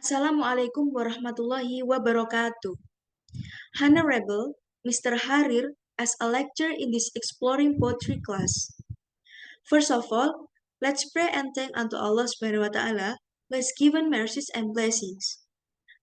Assalamualaikum warahmatullahi wabarakatuh. Honorable Mr. Harir as a lecturer in this exploring poetry class. First of all, let's pray and thank unto Allah Subhanahu wa Ta'ala who has given mercies and blessings.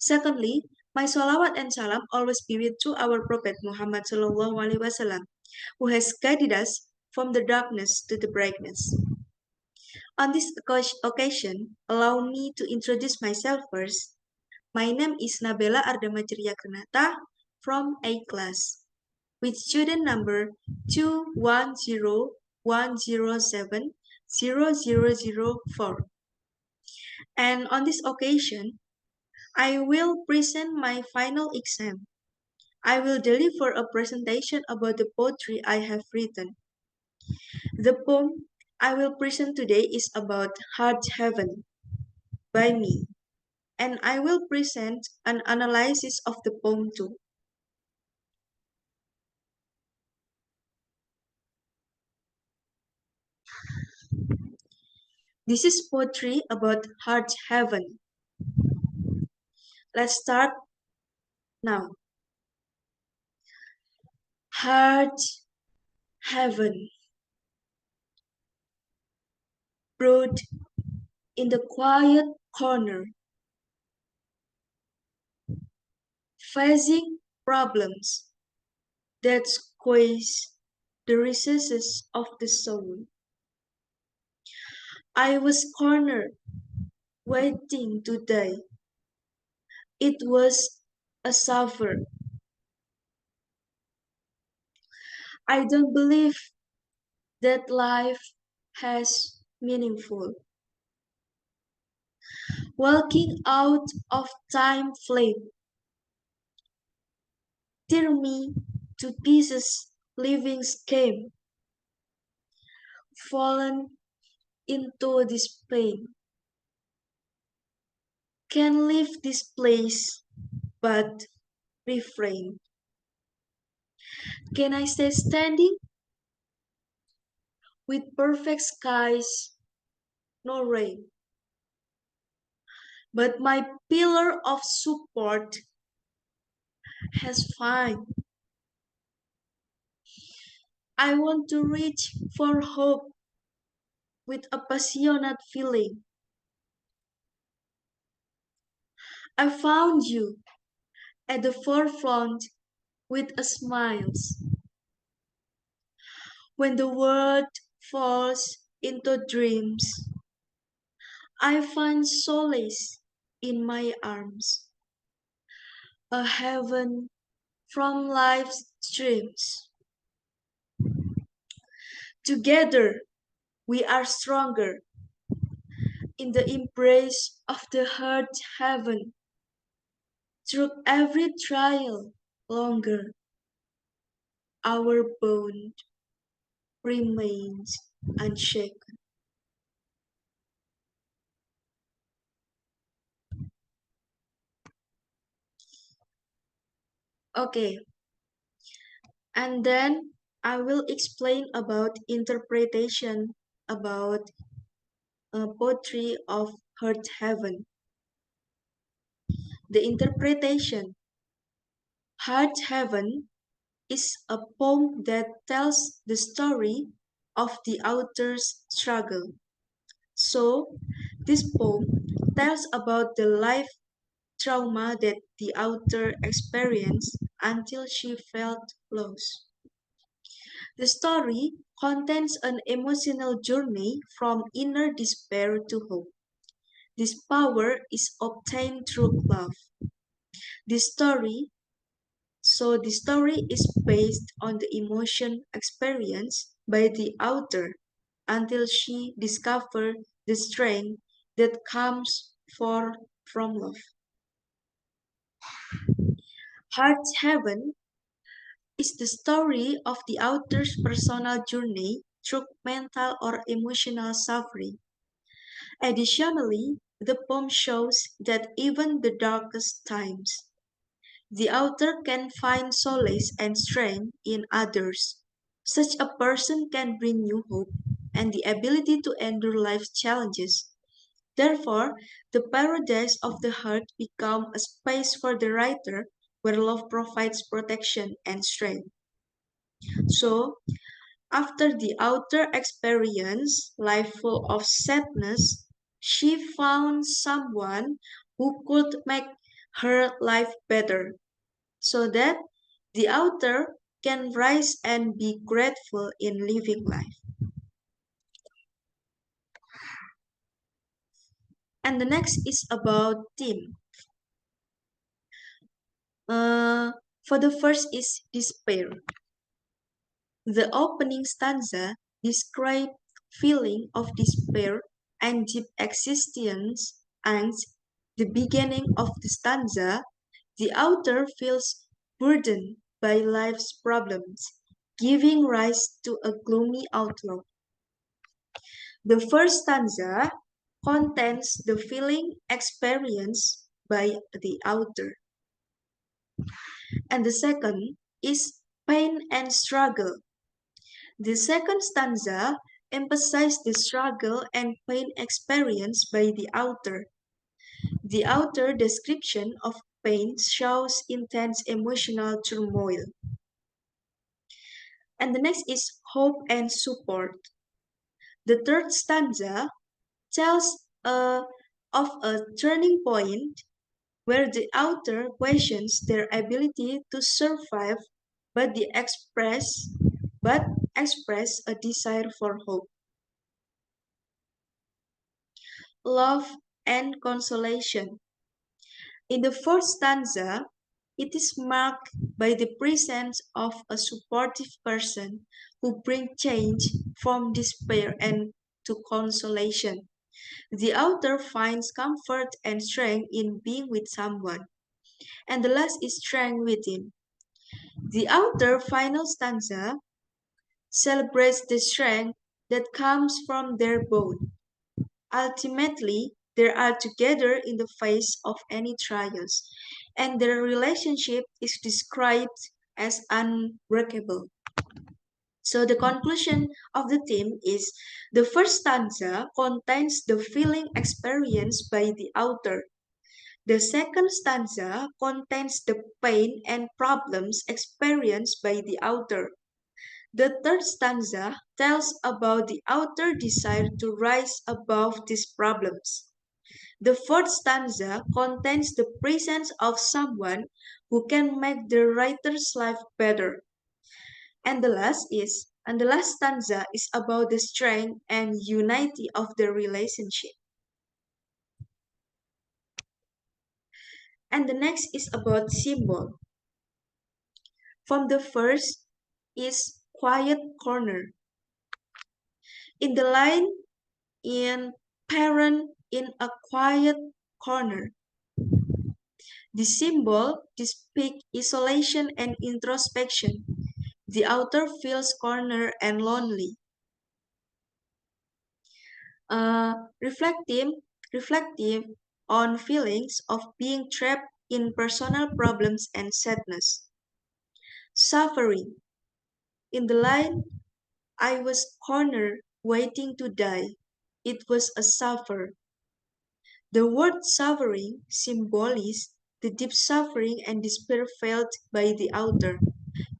Secondly, my salawat and salam always be with to our Prophet Muhammad Sallallahu Alaihi Wasallam, who has guided us from the darkness to the brightness. On this occasion, allow me to introduce myself first. My name is Nabela Ardama Kanata from A class with student number 21010700004. And on this occasion, I will present my final exam. I will deliver a presentation about the poetry I have written. The poem I will present today is about Heart Heaven by me, and I will present an analysis of the poem too. This is poetry about Heart Heaven. Let's start now. Heart Heaven, brewed in the quiet corner, facing problems that squeeze the recesses of the soul. I was cornered, waiting to die. It was a suffer. I don't believe that life has meaningful. Walking out of time flame, tear me to pieces living scheme, fallen into this pain. Can leave this place, but refrain. Can I stay standing with perfect skies, no rain? But my pillar of support has fine. I want to reach for hope with a passionate feeling. I found you at the forefront with a smiles. When the world falls into dreams, I find solace in my arms, a heaven from life's streams. Together we are stronger in the embrace of the heart heaven. Through every trial longer, our bond remains unshaken. Okay, and then I will explain about interpretation about poetry of Heart Heaven. The interpretation Heart Heaven is a poem that tells the story of the author's struggle. So, this poem tells about the life trauma that the author experienced until she felt lost. The story contains an emotional journey from inner despair to hope. This power is obtained through love. This story the story is based on the emotion experienced by the author until she discovered the strength that comes from love. Heart Heaven is the story of the author's personal journey through mental or emotional suffering. Additionally, the poem shows that even the darkest times, the author can find solace and strength in others. Such a person can bring new hope and the ability to endure life's challenges. Therefore, the paradise of the heart becomes a space for the writer where love provides protection and strength. So, after the outer experience, life full of sadness, she found someone who could make her life better, so that the outer can rise and be grateful in living life. And the next is about theme. For the first is despair. The opening stanza describes feeling of despair and deep existence, and the beginning of the stanza, the author feels burdened by life's problems, giving rise to a gloomy outlook. The first stanza contains the feeling experienced by the author, and the second is pain and struggle. The second stanza emphasizes the struggle and pain experienced by the author. The author's description of pain shows intense emotional turmoil. And the next is hope and support. The third stanza tells of a turning point where the author questions their ability to survive but the express but express a desire for hope, love, and consolation. In the fourth stanza, it is marked by the presence of a supportive person who brings change from despair and to consolation. The author finds comfort and strength in being with someone, and the last is strength within. The author's final stanza celebrates the strength that comes from their bond. Ultimately, they are together in the face of any trials, and their relationship is described as unbreakable. So the conclusion of the theme is the first stanza contains the feeling experienced by the author. The second stanza contains the pain and problems experienced by the author. The third stanza tells about the author's desire to rise above these problems. The fourth stanza contains the presence of someone who can make the writer's life better. And the last stanza is about the strength and unity of the relationship. And the next is about symbol. From the first is quiet corner. In the line in parent in a quiet corner, the symbol depicts isolation and introspection. The author feels cornered and lonely. Uh, reflective, reflective on feelings of being trapped in personal problems and sadness. Suffering. In the line, I was cornered, waiting to die. It was a suffer. The word suffering symbolizes the deep suffering and despair felt by the author.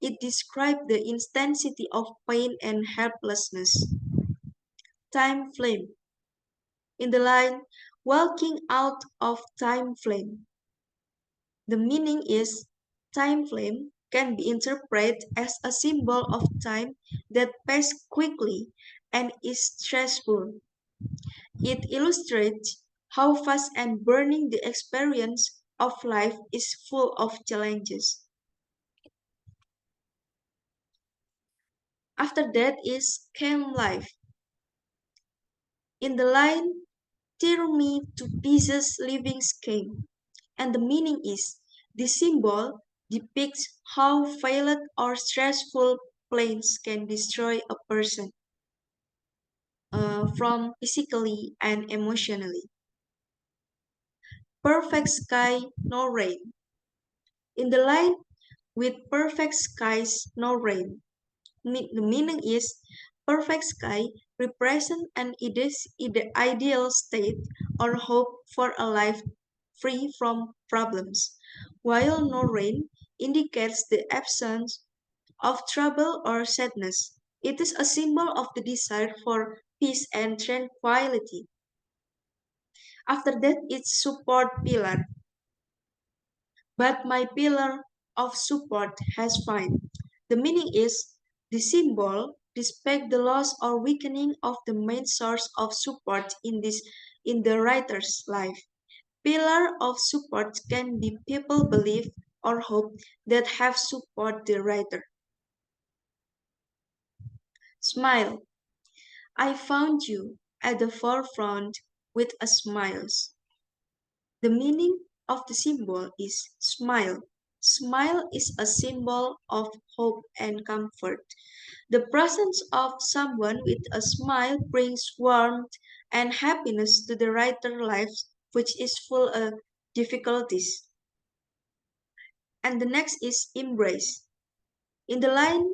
It describes the intensity of pain and helplessness. Time flame. In the line, walking out of time flame. The meaning is time flame can be interpreted as a symbol of time that passes quickly and is stressful. It illustrates how fast and burning the experience of life is full of challenges. After that is calm life. In the line, tear me to pieces living scheme. And the meaning is the symbol depicts how violent or stressful planes can destroy a person from physically and emotionally. Perfect sky, no rain. In the line with perfect skies, no rain. The meaning is perfect sky represent an ideal state or hope for a life free from problems, while no rain indicates the absence of trouble or sadness. It is a symbol of the desire for peace and tranquility. After that, it's support pillar. But my pillar of support has failed. The meaning is the symbol despite the loss or weakening of the main source of support in the writer's life. Pillar of support can be people believe or hope that have support the writer. Smile. I found you at the forefront with a smile. The meaning of the symbol is smile. Smile is a symbol of hope and comfort. The presence of someone with a smile brings warmth and happiness to the writer's life, which is full of difficulties. And the next is embrace. In the line,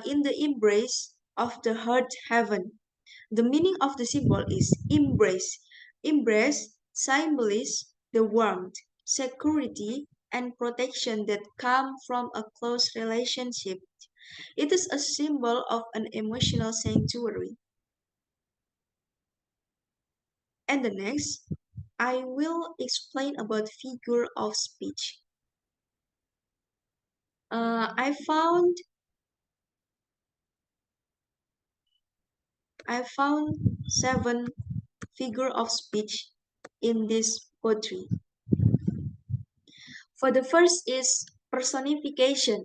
in the embrace of the heart heaven, the meaning of the symbol is embrace. Embrace symbolizes the warmth, security, and protection that come from a close relationship. It is a symbol of an emotional sanctuary. And the next, I will explain about figure of speech. Uh, I found I found seven figure of speech in this poetry. For the first is personification,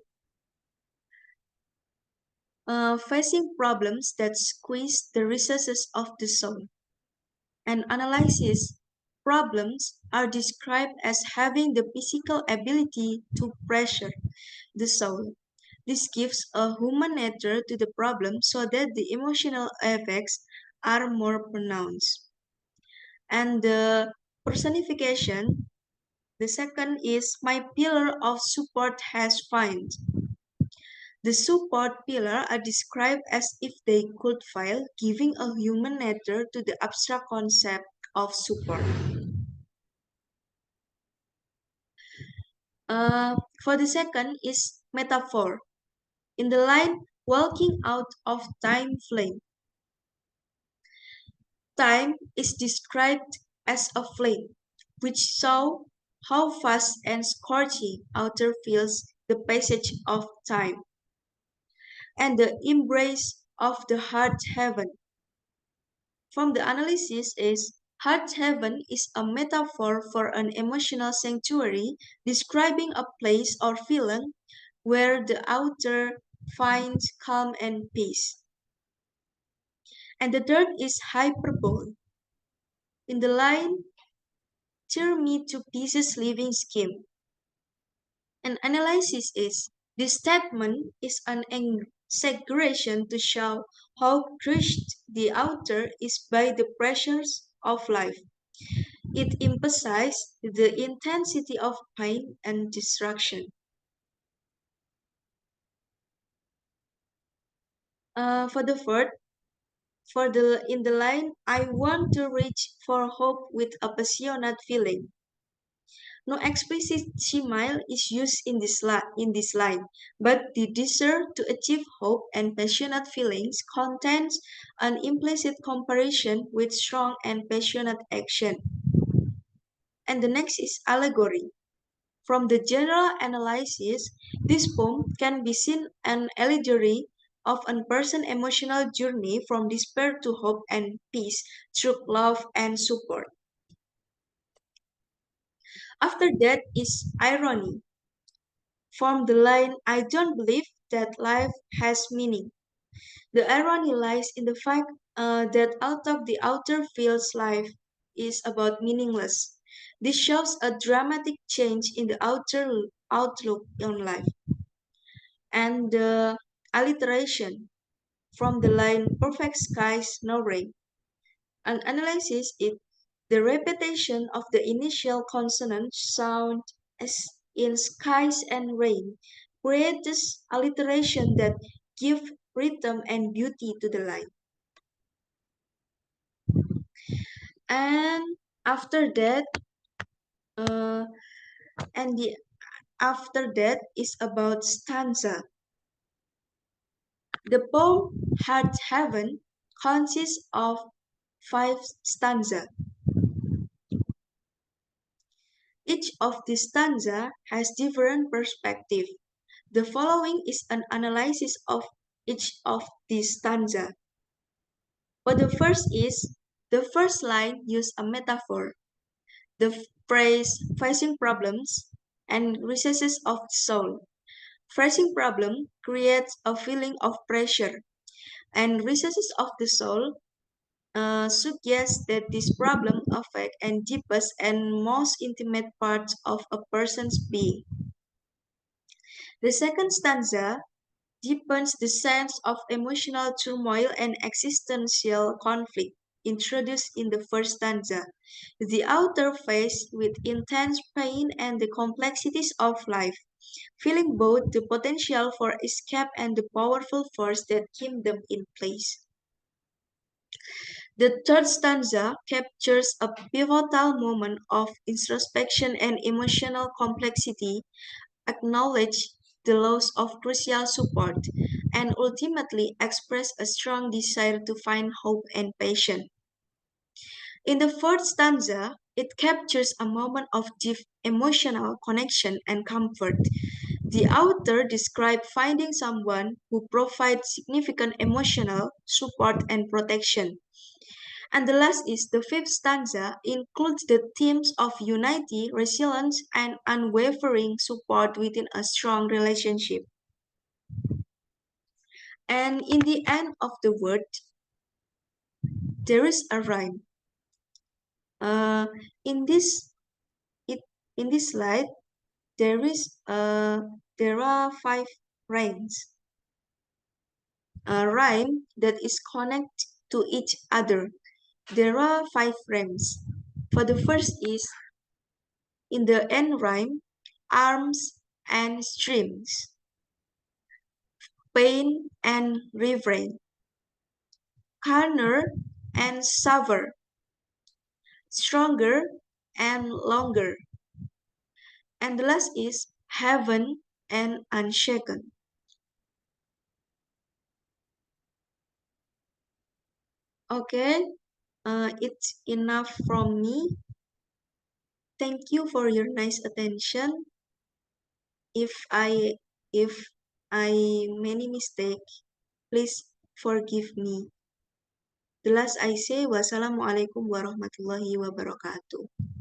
facing problems that squeeze the resources of the soul. And analysis, problems are described as having the physical ability to pressure the soul. This gives a human nature to the problem so that the emotional effects are more pronounced. And the personification, the second is my pillar of support has found. The support pillar are described as if they could fail, giving a human nature to the abstract concept of support. For the second is metaphor. In the line walking out of time flame, time is described as a flame, which show how fast and scorching outer feels the passage of time, and the embrace of the heart heaven. From the analysis is heart heaven is a metaphor for an emotional sanctuary describing a place or feeling where the outer finds calm and peace. And the third is hyperbole. In the line, tear me to pieces living scheme. An analysis is this statement is an exaggeration to show how crushed the author is by the pressures of life. It emphasizes the intensity of pain and destruction. For the fourth, for the in the line, I want to reach for hope with a passionate feeling. No explicit smile is used in this line, but the desire to achieve hope and passionate feelings contains an implicit comparison with strong and passionate action. And the next is allegory. From the general analysis, this poem can be seen an allegory of a person's emotional journey from despair to hope and peace through love and support. After that is irony. From the line, I don't believe that life has meaning. The irony lies in the fact that out of the outer feels life is about meaningless. This shows a dramatic change in the outer outlook on life. And the alliteration from the line perfect skies, no rain. An analysis it the repetition of the initial consonant sound as in skies and rain creates alliteration that give rhythm and beauty to the line. And after that, uh, and the after that is about stanza. The poem Heart Heaven consists of 5 stanzas. Each of these stanza has different perspective. The following is an analysis of each of these stanza. But the first line use a metaphor. The phrase facing problems and recesses of the soul. Facing problem creates a feeling of pressure, and recesses of the soul suggests that this problem affect and deepest and most intimate parts of a person's being. The second stanza deepens the sense of emotional turmoil and existential conflict introduced in the first stanza. The author faced with intense pain and the complexities of life, feeling both the potential for escape and the powerful force that keep them in place. The third stanza captures a pivotal moment of introspection and emotional complexity, acknowledge the loss of crucial support, and ultimately express a strong desire to find hope and passion. In the fourth stanza, it captures a moment of deep emotional connection and comfort. The author describes finding someone who provides significant emotional support and protection. And the last is the fifth stanza includes the themes of unity, resilience, and unwavering support within a strong relationship. And in the end of the word, there is a rhyme. Uh, in this it in this slide, there is there are 5 rhymes. A rhyme that is connected to each other. There are 5 rhymes. For the first is in the end rhyme, arms and streams, pain and refrain, corner and suffer, stronger and longer. And the last is heaven and unshaken. Okay, it's enough from me. Thank you for your nice attention. If I if I many mistake, please forgive me. The last I say, wassalamualaikum warahmatullahi wabarakatuh.